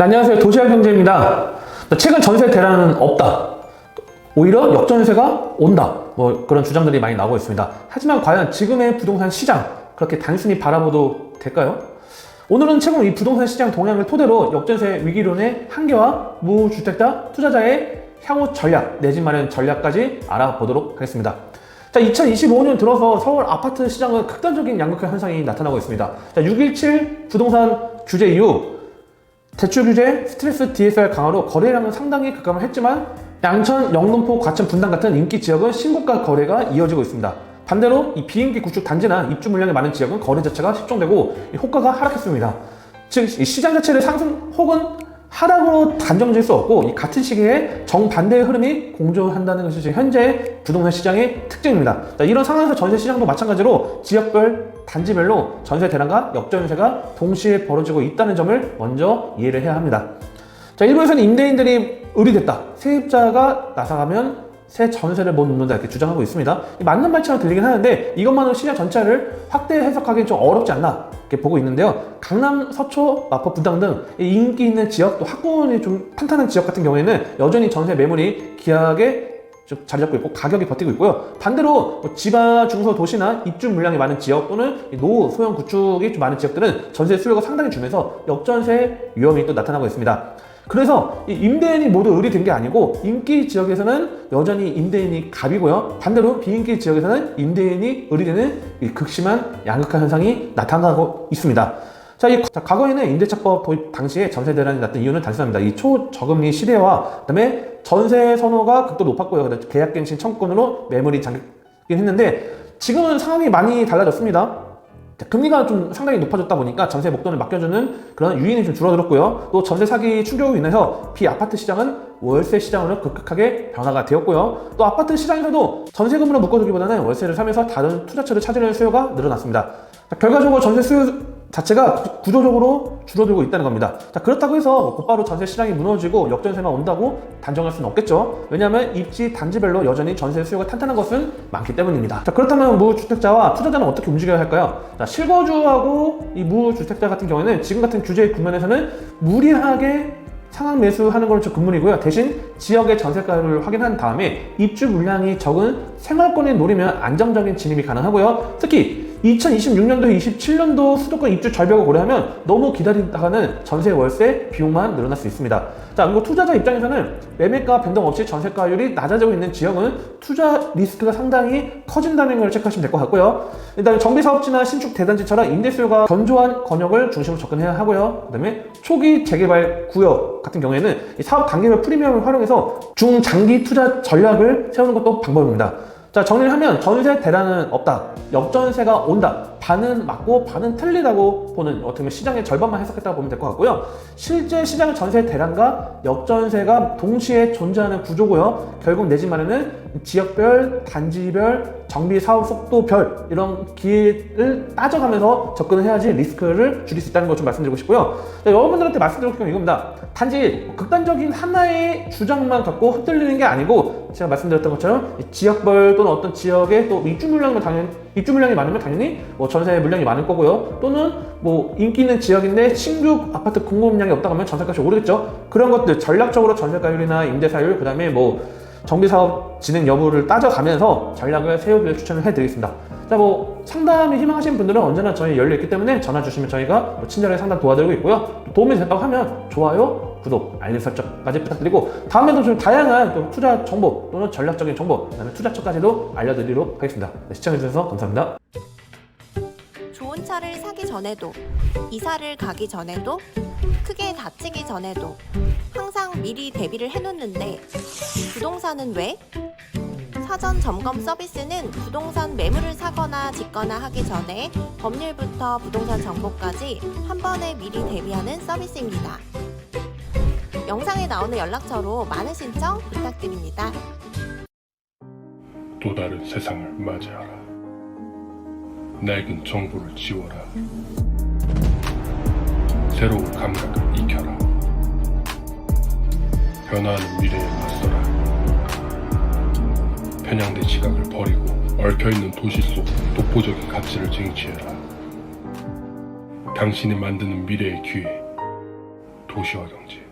안녕하세요. 도시락 경제입니다. 최근 전세 대란은 없다. 오히려 역전세가 온다. 그런 주장들이 많이 나오고 있습니다. 하지만 과연 지금의 부동산 시장 그렇게 단순히 바라봐도 될까요? 오늘은 최근 이 부동산 시장 동향을 토대로 역전세 위기론의 한계와 무주택자 투자자의 향후 전략, 내 집 마련 전략까지 알아보도록 하겠습니다. 자, 2025년 들어서 서울 아파트 시장은 극단적인 양극화 현상이 나타나고 있습니다. 자, 6.17 부동산 규제 이후 대출 규제, 스트레스 DSR 강화로 거래량은 상당히 급감을 했지만 양천, 영등포, 과천, 분당 같은 인기 지역은 신고가 거래가 이어지고 있습니다. 반대로 이 비인기 구축 단지나 입주 물량이 많은 지역은 거래 자체가 식중되고 호가가 하락했습니다. 즉, 이 시장 자체를 상승 혹은 하락으로 단정 지을 수 없고 이 같은 시기에 정반대의 흐름이 공존한다는 것이 지금 현재 부동산 시장의 특징입니다. 자, 이런 상황에서 전세 시장도 마찬가지로 지역별, 단지별로 전세 대란과 역전세가 동시에 벌어지고 있다는 점을 먼저 이해를 해야 합니다. 자, 일부에서는 임대인들이 의리됐다, 세입자가 나서가면 새 전세를 못 놓는다 이렇게 주장하고 있습니다. 맞는 말처럼 들리긴 하는데 이것만으로 시장 전체를 확대 해석하기는 좀 어렵지 않나 이렇게 보고 있는데요. 강남, 서초, 마포, 분당 등 인기 있는 지역, 또 학군이 좀 탄탄한 지역 같은 경우에는 여전히 전세 매물이 귀하게 좀 자리 잡고 있고 가격이 버티고 있고요. 반대로 지방, 중소 도시나 입주 물량이 많은 지역 또는 노후, 소형 구축이 좀 많은 지역들은 전세 수요가 상당히 줄면서 역전세 위험이 또 나타나고 있습니다. 그래서 이 임대인이 모두 의리된 게 아니고 인기 지역에서는 여전히 임대인이 갑이고요. 반대로 비인기 지역에서는 임대인이 의리되는 이 극심한 양극화 현상이 나타나고 있습니다. 자, 과거에는 임대차법 도입 당시에 전세 대란이 났던 이유는 단순합니다. 이 초저금리 시대와 그다음에 전세 선호가 극도로 높았고요. 계약갱신 청구권으로 매물이 잠기긴 했는데 지금은 상황이 많이 달라졌습니다. 금리가 좀 상당히 높아졌다 보니까 전세 목돈을 맡겨주는 그런 유인이 좀 줄어들었고요. 또 전세 사기 충격으로 인해서 비아파트 시장은 월세 시장으로 급격하게 변화가 되었고요. 또 아파트 시장에서도 전세금으로 묶어두기보다는 월세를 사면서 다른 투자처를 찾으려는 수요가 늘어났습니다. 자, 결과적으로 전세 수요 자체가 구조적으로 줄어들고 있다는 겁니다. 자, 그렇다고 해서 곧바로 전세 시장이 무너지고 역전세만 온다고 단정할 수는 없겠죠. 왜냐하면 입지 단지별로 여전히 전세 수요가 탄탄한 것은 많기 때문입니다. 자, 그렇다면 무주택자와 투자자는 어떻게 움직여야 할까요? 자, 실거주하고 이 무주택자 같은 경우에는 지금 같은 규제 국면에서는 무리하게 상황 매수하는 건 좀 금물이고요. 대신 지역의 전세가를 확인한 다음에 입주 물량이 적은 생활권을 노리면 안정적인 진입이 가능하고요. 특히 2026년도, 27년도 수도권 입주 절벽을 고려하면 너무 기다리다가는 전세 월세 비용만 늘어날 수 있습니다. 자, 그리고 투자자 입장에서는 매매가 변동 없이 전세가율이 낮아지고 있는 지역은 투자 리스크가 상당히 커진다는 걸 체크하시면 될 것 같고요. 일단 정비사업지나 신축 대단지처럼 임대 수요가 견조한 권역을 중심으로 접근해야 하고요. 그 다음에 초기 재개발 구역 같은 경우에는 이 사업 단계별 프리미엄을 활용해서 중장기 투자 전략을 세우는 것도 방법입니다. 자, 정리를 하면 전세 대란은 없다, 역전세가 온다, 반은 맞고 반은 틀리다고 보는, 어떻게 보면 시장의 절반만 해석했다고 보면 될 것 같고요. 실제 시장은 전세 대란과 역전세가 동시에 존재하는 구조고요. 결국 내 집 마련은 지역별, 단지별, 정비 사업 속도별 이런 기회를 따져가면서 접근을 해야지 리스크를 줄일 수 있다는 것 좀 말씀드리고 싶고요. 자, 여러분들한테 말씀드리고 싶은 건 이겁니다. 단지 극단적인 하나의 주장만 갖고 흔들리는 게 아니고 제가 말씀드렸던 것처럼 지역별 또는 어떤 지역에 또 입주 물량이 많으면 당연히 전세 물량이 많을 거고요. 또는 인기 있는 지역인데 신규 아파트 공급량이 없다고 하면 전세값이 오르겠죠. 그런 것들 전략적으로 전세가율이나 임대사율, 그 다음에 정비사업 진행 여부를 따져가면서 전략을 세우기를 추천을 해드리겠습니다. 자, 상담이 희망하시는 분들은 언제나 저희 열려있기 때문에 전화 주시면 저희가 친절하게 상담 도와드리고 있고요. 도움이 됐다고 하면 좋아요, 구독, 알림 설정까지 부탁드리고 다음에도 좀 다양한 또 투자 정보 또는 전략적인 정보, 그다음에 투자처까지도 알려드리도록 하겠습니다. 네, 시청해주셔서 감사합니다. 좋은 차를 사기 전에도, 이사를 가기 전에도, 크게 다치기 전에도 항상 미리 대비를 해놓는데 부동산은 왜? 사전 점검 서비스는 부동산 매물을 사거나 짓거나 하기 전에 법률부터 부동산 정보까지 한 번에 미리 대비하는 서비스입니다. 영상에 나오는 연락처로 많은 신청 부탁드립니다. 또 다른 세상을 맞이하라. 낡은 정보를 지워라. 새로운 감각을 익혀라. 변화하는 미래에 맞서라. 편향된 시각을 버리고 얽혀있는 도시 속 독보적인 가치를 쟁취해라. 당신이 만드는 미래의 기회, 도시화 경제.